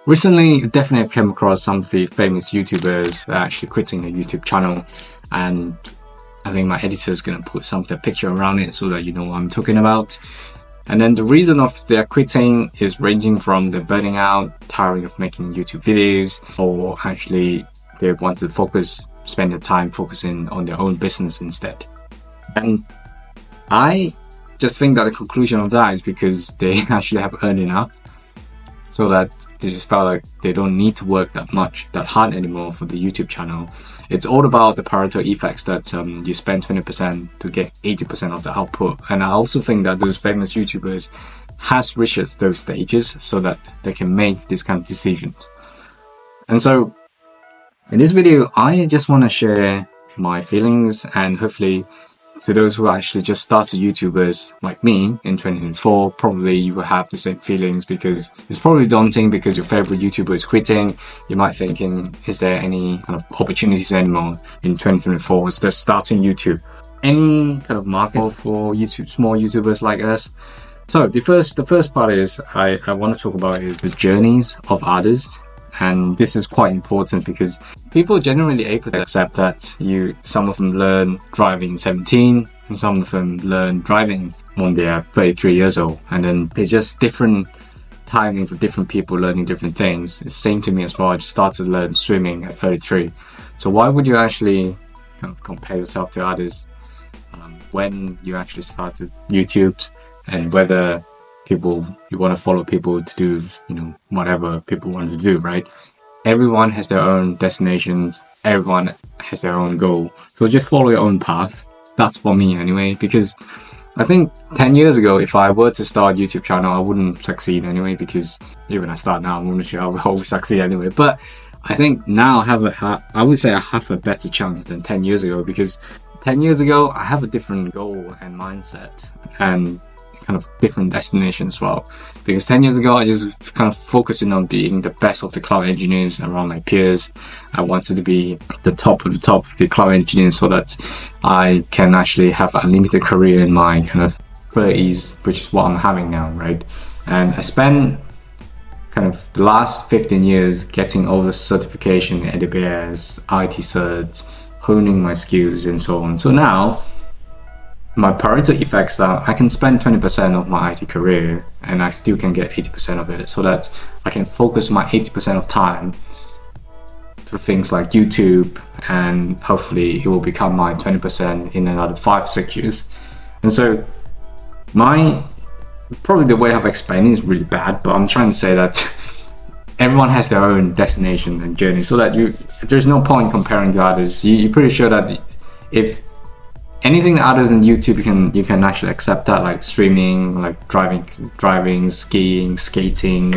Recently, definitely I've came across some of the famous YouTubers that are actually quitting their YouTube channel, and I think my editor is going to put some of the picture around it so that you know what I'm talking about. And then the reason of their quitting is ranging from they're burning out, tiring of making YouTube videos, or actually they want to spend their time focusing on their own business instead. And I just think that the conclusion of that is because they actually have earned enough so that they just felt like they don't need to work that hard anymore for the YouTube channel. It's all about the Pareto effects that you spend 20% to get 80% of the output. And I also think that those famous YouTubers has reached those stages so that they can make these kind of decisions. And so in this video, I just want to share my feelings, and hopefully to those who actually just started YouTubers like me in 2024, probably you will have the same feelings, because it's probably daunting because your favorite YouTuber is quitting. You might thinking, is there any kind of opportunities anymore in 2024? Is there starting YouTube? Any kind of market for YouTube, small YouTubers like us? So the first part is I want to talk about is the journeys of others. And this is quite important because people are generally able to accept that some of them learn driving 17 and some of them learn driving when they are 33 years old. And then it's just different timing for different people learning different things. It's the same to me as well. I just started to learn swimming at 33. So why would you actually kind of compare yourself to others when you actually started YouTube, and whether you want to follow people to do, whatever people want to do, right? Everyone has their own destinations. Everyone has their own goal. So just follow your own path. That's for me anyway, because I think 10 years ago, if I were to start a YouTube channel, I wouldn't succeed anyway, because even I start now, I'm not sure I will always succeed anyway. But I think now I would say I have a better chance than 10 years ago, because 10 years ago, I have a different goal and mindset and kind of different destination as well. Because 10 years ago, I just kind of focusing on being the best of the cloud engineers around my peers. I wanted to be the top of the cloud engineers so that I can actually have a limited career in my kind of 30s, which is what I'm having now, right? And I spent kind of the last 15 years getting all the certification, AWS, IT certs, honing my skills and so on. So now my Pareto effects are I can spend 20% of my IT career and I still can get 80% of it, so that I can focus my 80% of time for things like YouTube, and hopefully it will become my 20% in another 5-6 years. And so probably the way I've explained it is really bad, but I'm trying to say that everyone has their own destination and journey, so that there's no point comparing to others. You're pretty sure that if anything other than YouTube, you can actually accept that, like streaming, like driving, skiing, skating,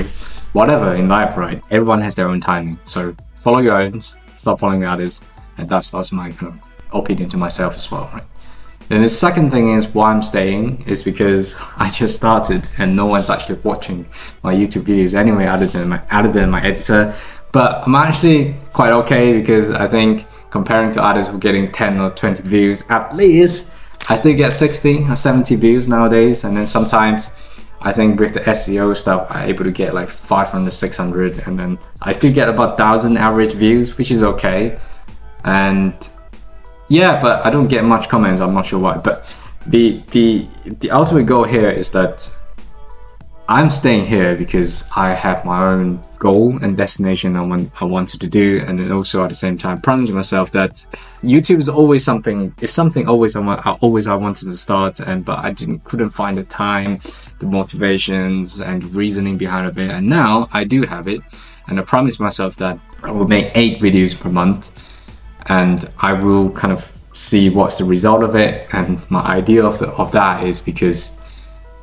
whatever in life, right? Everyone has their own timing. So follow your own, stop following the others, and that's my kind of opinion to myself as well, right? Then the second thing is why I'm staying is because I just started and no one's actually watching my YouTube videos anyway, other than my editor. But I'm actually quite okay, because I think comparing to others who are getting 10 or 20 views at least, I still get 60 or 70 views nowadays. And then sometimes I think with the SEO stuff, I'm able to get like 500, 600, and then I still get about 1,000 average views, which is okay. And yeah, but I don't get much comments. I'm not sure why, but the ultimate goal here is that I'm staying here because I have my own goal and destination I wanted to do, and then also at the same time promising myself that YouTube is always something I wanted to start, but I couldn't find the time, the motivations and reasoning behind it. And now I do have it, and I promised myself that I will make 8 videos per month, and I will kind of see what's the result of it. And my idea of that is because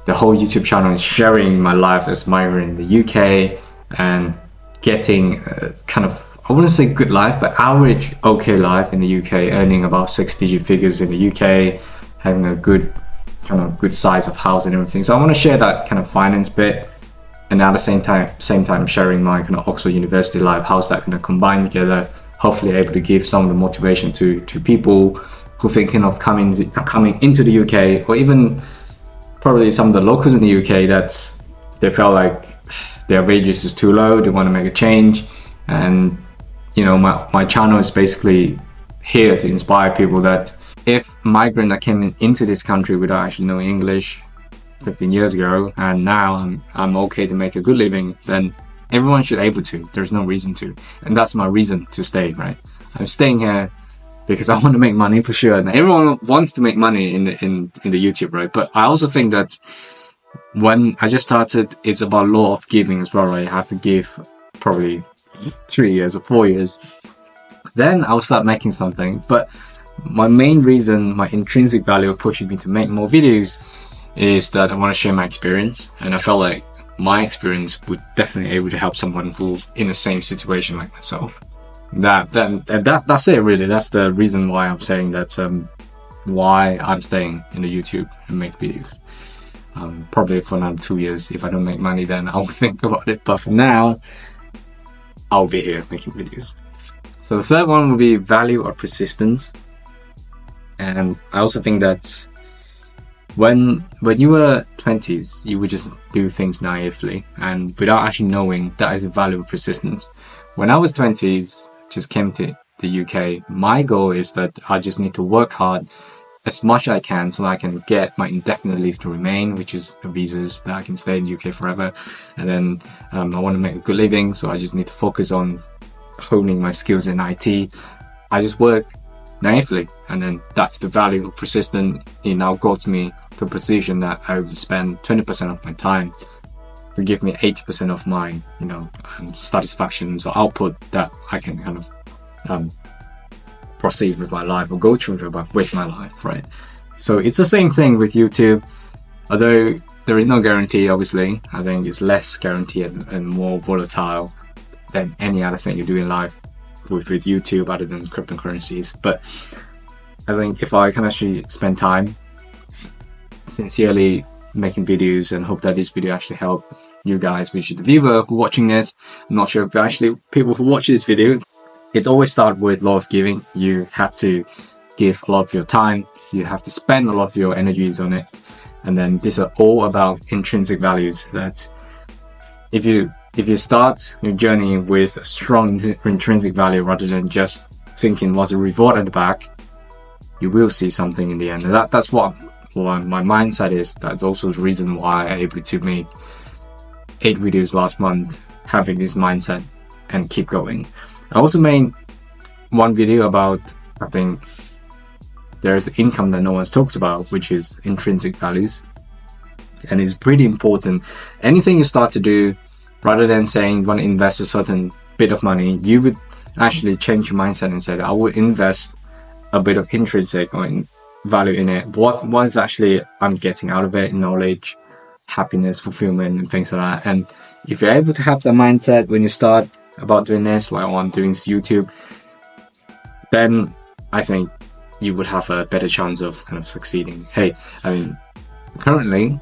the whole YouTube channel is sharing my life as migrant in the UK and getting kind of, I wouldn't say good life, but average okay life in the UK, earning about 6-digit figures in the UK, having a good size of house and everything. So I want to share that kind of finance bit, and at the same time sharing my kind of Oxford University life. How's that going to combine together? Hopefully able to give some of the motivation to people who are thinking of coming into the UK, or even probably some of the locals in the UK that they felt like their wages is too low, they want to make a change. And you know, my channel is basically here to inspire people that if migrant that came into this country without actually knowing English 15 years ago, and now I'm okay to make a good living, then everyone should able to. There's no reason to, and that's my reason to stay, right? I'm staying here because I want to make money for sure, and everyone wants to make money in the YouTube, right? But I also think that when I just started, it's about law of giving as well, right? I have to give probably 3 years or 4 years, then I'll start making something. But my main reason, my intrinsic value of pushing me to make more videos is that I want to share my experience, and I felt like my experience would definitely able to help someone who in the same situation like myself. That's it really. That's the reason why I'm saying that why I'm staying in the YouTube and make videos. Probably for another 2 years, if I don't make money, then I'll think about it. But for now, I'll be here making videos. So the third one will be value or persistence. And I also think that when you were 20s, you would just do things naively and without actually knowing that is the value of persistence. When I was 20s, just came to the UK, my goal is that I just need to work hard as much as I can so that I can get my indefinite leave to remain, which is the visas that I can stay in the UK forever. And then I want to make a good living, so I just need to focus on honing my skills in IT. I just work naively, and then that's the value of persistence. It now got me to a position that I would spend 20% of my time to give me 80% of my, you know, satisfactions or output that I can kind of proceed with my life or go through with my life, right? So it's the same thing with YouTube, although there is no guarantee. Obviously, I think it's less guaranteed and more volatile than any other thing you do in life with YouTube other than cryptocurrencies. But I think if I can actually spend time sincerely making videos and hope that this video actually help you guys, which is the viewer who watching this. I'm not sure if actually people who watch this video, it always starts with law of giving. You have to give a lot of your time, you have to spend a lot of your energies on it, and then these are all about intrinsic values. That if you start your journey with a strong intrinsic value rather than just thinking what's a reward at the back, you will see something in the end. And that's what my mindset is. That's also the reason why I'm able to make 8 videos last month, having this mindset and keep going. I also made one video about, I think there's income that no one talks about, which is intrinsic values, and it's pretty important. Anything you start to do, rather than saying you want to invest a certain bit of money, you would actually change your mindset and say that I will invest a bit of intrinsic or value in it. What is actually I'm getting out of it, knowledge, happiness, fulfillment, and things like that. And if you're able to have that mindset when you start about doing this, like I'm doing this YouTube, then I think you would have a better chance of kind of succeeding. Hey, I mean, currently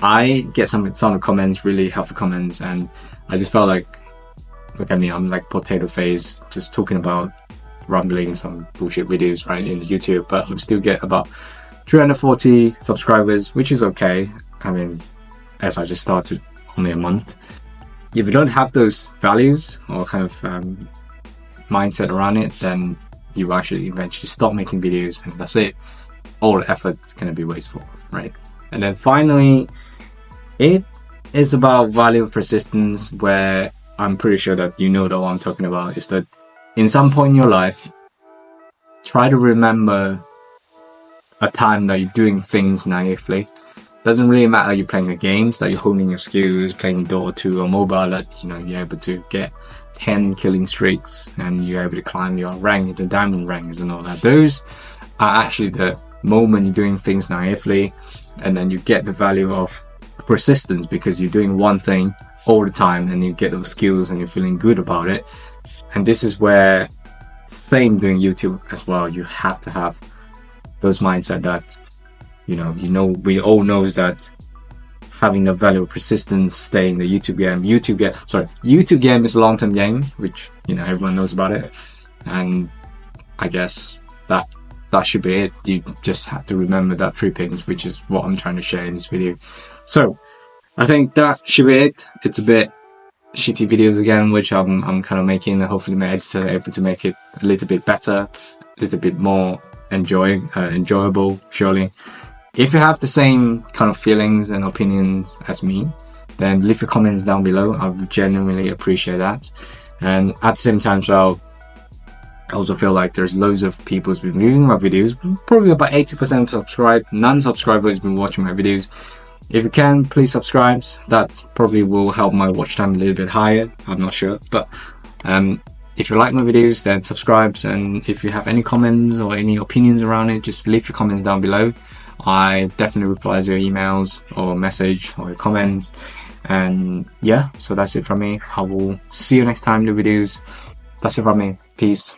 I get some comments, really helpful comments, and I just felt like, look at me, I'm like potato face, just talking about rambling some bullshit videos right in the YouTube, but I still get about 340 subscribers, which is okay. I mean, as I just started only a month. If you don't have those values or kind of mindset around it, then you actually eventually stop making videos, and that's it. All the effort's gonna be wasteful, right? And then finally, it is about value of persistence, where I'm pretty sure that you know what I'm talking about, is that in some point in your life, try to remember a time that you're doing things naively. Doesn't really matter you're playing the games, that you're honing your skills, playing Dota 2 or mobile, that you know you're able to get 10 killing streaks and you're able to climb your rank into diamond ranks and all that. Those are actually the moment you're doing things naively, and then you get the value of persistence because you're doing one thing all the time and you get those skills and you're feeling good about it. And this is where, same doing YouTube as well, you have to have those mindset that you know we all knows that having the value of persistence, staying in the YouTube game is a long-term game, which you know everyone knows about it. And I guess that should be it. You just have to remember that 3 things, which is what I'm trying to share in this video. So I think that should be it. It's a bit shitty videos again, which I'm kind of making. Hopefully my editor able to make it a little bit better, a little bit more enjoyable, surely. If you have the same kind of feelings and opinions as me, then leave your comments down below. I would genuinely appreciate that. And at the same time, so I also feel like there's loads of people who's been viewing my videos, probably about 80% subscribed, non-subscribers been watching my videos. If you can, please subscribe. That probably will help my watch time a little bit higher. I'm not sure, but if you like my videos, then subscribe. And if you have any comments or any opinions around it, just leave your comments down below. I definitely reply to your emails or message or your comments. And yeah, so that's it from me. I will see you next time in the videos. That's it from me. Peace.